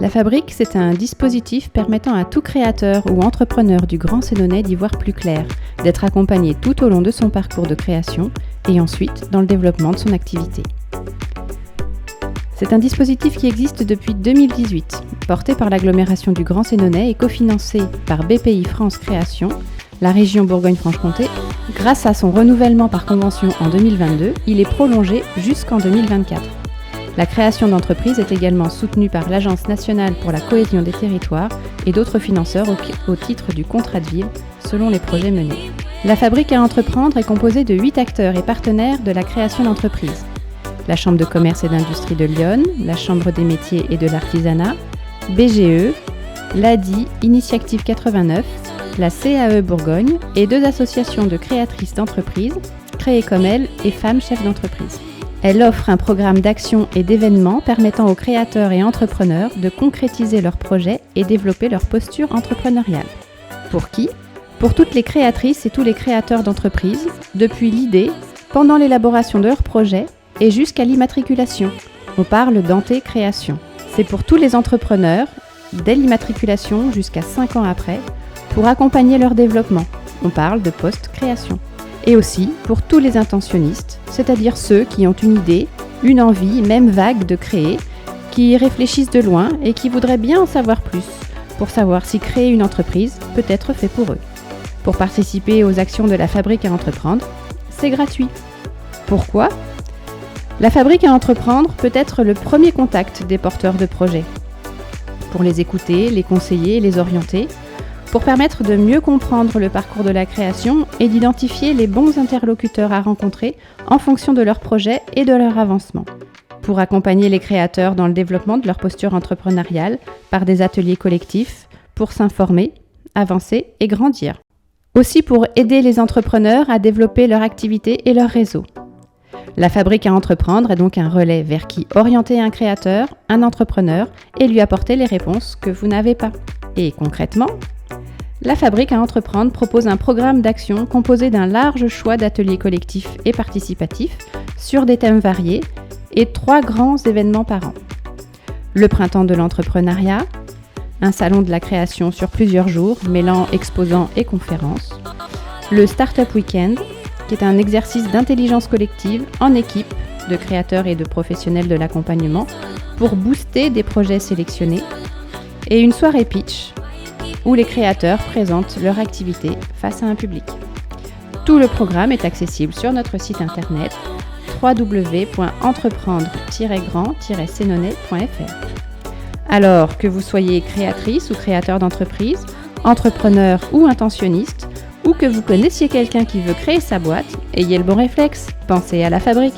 La Fabrique, c'est un dispositif permettant à tout créateur ou entrepreneur du Grand Sénonais d'y voir plus clair, d'être accompagné tout au long de son parcours de création et ensuite dans le développement de son activité. C'est un dispositif qui existe depuis 2018, porté par l'agglomération du Grand Sénonais et cofinancé par BPI France Création, la région Bourgogne-Franche-Comté. Grâce à son renouvellement par convention en 2022, il est prolongé jusqu'en 2024. La création d'entreprises est également soutenue par l'Agence nationale pour la cohésion des territoires et d'autres financeurs au titre du contrat de ville, selon les projets menés. La Fabrique à entreprendre est composée de 8 acteurs et partenaires de la création d'entreprises. La Chambre de commerce et d'industrie de Lyon, la Chambre des métiers et de l'artisanat, BGE, l'ADI, Initiative 89, la CAE Bourgogne et 2 associations de créatrices d'entreprises, Créer comme elle et Femmes chefs d'entreprise. Elle offre un programme d'actions et d'événements permettant aux créateurs et entrepreneurs de concrétiser leurs projets et développer leur posture entrepreneuriale. Pour qui ? Pour toutes les créatrices et tous les créateurs d'entreprises, depuis l'idée, pendant l'élaboration de leur projet et jusqu'à l'immatriculation. On parle d'anté-création. C'est pour tous les entrepreneurs, dès l'immatriculation jusqu'à 5 ans après, pour accompagner leur développement. On parle de post-création. Et aussi pour tous les intentionnistes, c'est-à-dire ceux qui ont une idée, une envie, même vague de créer, qui réfléchissent de loin et qui voudraient bien en savoir plus, pour savoir si créer une entreprise peut être fait pour eux. Pour participer aux actions de la Fabrique à entreprendre, c'est gratuit. Pourquoi ? La Fabrique à entreprendre peut être le premier contact des porteurs de projets, pour les écouter, les conseiller et les orienter, pour permettre de mieux comprendre le parcours de la création et d'identifier les bons interlocuteurs à rencontrer en fonction de leur projet et de leur avancement. Pour accompagner les créateurs dans le développement de leur posture entrepreneuriale par des ateliers collectifs, pour s'informer, avancer et grandir. Aussi pour aider les entrepreneurs à développer leur activité et leur réseau. La Fabrique à entreprendre est donc un relais vers qui orienter un créateur, un entrepreneur et lui apporter les réponses que vous n'avez pas. Et concrètement, la Fabrique à entreprendre propose un programme d'action composé d'un large choix d'ateliers collectifs et participatifs sur des thèmes variés et 3 grands événements par an. Le printemps de l'entrepreneuriat, un salon de la création sur plusieurs jours mêlant exposants et conférences, le Startup Weekend, qui est un exercice d'intelligence collective en équipe de créateurs et de professionnels de l'accompagnement pour booster des projets sélectionnés, et une soirée pitch, où les créateurs présentent leur activité face à un public. Tout le programme est accessible sur notre site internet www.entreprendre-grand-sénonais.fr. Alors que vous soyez créatrice ou créateur d'entreprise, entrepreneur ou intentionniste, ou que vous connaissiez quelqu'un qui veut créer sa boîte, ayez le bon réflexe, pensez à la Fabrique.